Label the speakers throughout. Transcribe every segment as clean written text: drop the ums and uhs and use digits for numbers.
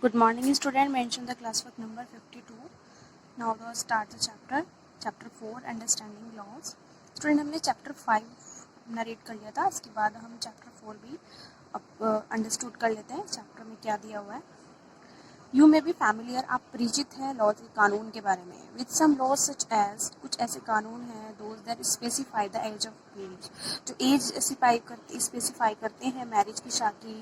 Speaker 1: Good morning, student. Mention the classwork number 52. Now let's start the chapter 4 Understanding Laws. Student, हमने chapter 5 narrate कर लिया था, इसके बाद हम chapter 4 भी अब अंडरस्टूड कर लेते हैं चैप्टर में क्या दिया हुआ है. यू मे बी फैमिलियर, आप परिचित हैं लॉज के कानून के बारे में. With some laws such as, कुछ ऐसे कानून हैं those that specify the age of marriage, जो एज स्पेसिफाई करते हैं मैरिज की, शादी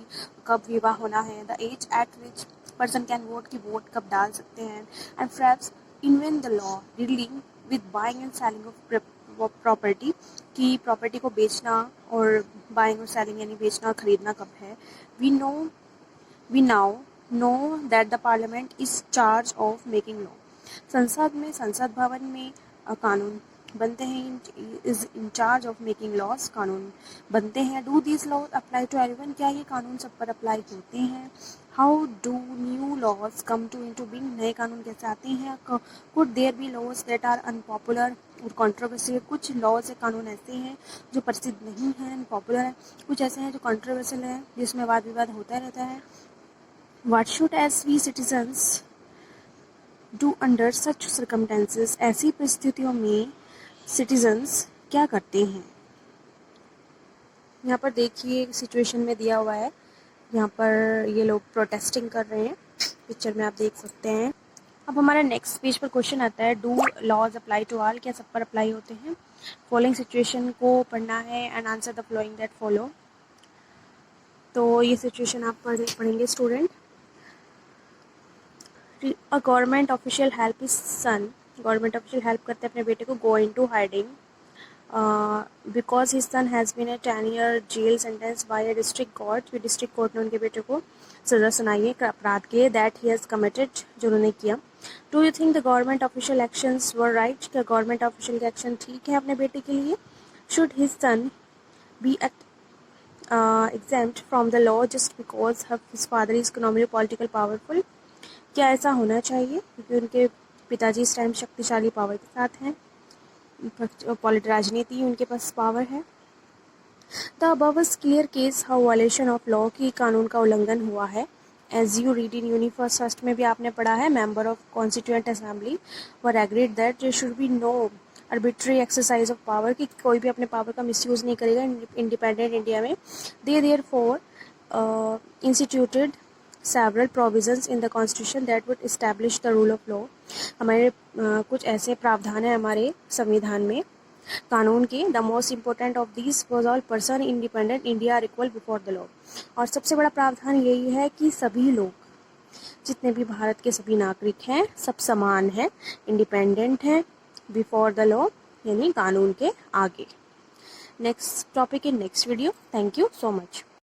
Speaker 1: कब विवाह होना है. The age at which person can vote, की वोट कब डाल सकते हैं. And perhaps invent the law dealing with buying and selling of property, की प्रॉपर्टी को बेचना और बाइंग और सेलिंग यानी बेचना और खरीदना कब है. We now know that the parliament is charge of making law, संसद भवन में कानून बनते हैं. Is in charge of making laws, कानून बनते हैं. Do this laws apply to everyone, क्या ये कानून सब पर अप्लाई होते हैं. How do new laws come to into being, नए कानून कैसे आते हैं. Could there be laws that are unpopular और कंट्रोवर्शियल, कुछ लॉज या कानून ऐसे हैं जो प्रसिद्ध नहीं हैं, अनपॉपुलर हैं. कुछ ऐसे हैं जो कंट्रोवर्शियल हैं, जिसमें वाद विवाद होता रहता है. What should as we citizens do under such circumstances, ऐसी परिस्थितियों में सिटीजन्स क्या करते हैं. यहाँ पर देखिए सिचुएशन में दिया हुआ है, यहाँ पर ये लोग प्रोटेस्टिंग कर रहे हैं, पिक्चर में आप देख सकते हैं. अब हमारा नेक्स्ट पेज पर क्वेश्चन आता है, do laws apply to all, क्या सब पर अप्लाई होते हैं. फॉलोइंग सिचुएशन को पढ़ना है and answer the following that follow. तो ये सिचुएशन आप पढ़ेंगे student. A government official help his son, government official help करते हैं अपने बेटे को go into hiding because his son has been a 10-year jail sentence by a district court. फिर डिस्ट्रिक्ट कोर्ट ने उनके बेटे को सज़ा सुनाई है अपराध के that he has committed, जो उन्होंने किया. Do you think the government official actions were right, क्या गवर्नमेंट ऑफिशियल के एक्शन ठीक है अपने बेटे के लिए. Should his son be exempt from the law just because his father is economically political powerful, क्या ऐसा होना चाहिए क्योंकि उनके पिताजी इस टाइम शक्तिशाली पावर के साथ हैं, राजनीति उनके पास पावर है. The above is clear case how violation of law, की कानून का उल्लंघन हुआ है. As you read in unit first first में भी आपने पढ़ा है, member of constituent assembly were agreed that there should be no arbitrary exercise of power, कि कोई भी अपने पावर का मिसयूज़ नहीं करेगा इंडिपेंडेंट इंडिया में. They therefore instituted several provisions in the constitution that would establish the rule of law. हमारे कुछ ऐसे प्रावधान हैं हमारे संविधान में कानून के. the most important of these was all person independent India are equal before the law. और सबसे बड़ा प्रावधान यही है कि सभी लोग, जितने भी भारत के सभी नागरिक हैं, सब समान हैं, इंडिपेंडेंट हैं बिफोर द लॉ, यानी कानून के आगे. Next topic in next video. Thank you so much.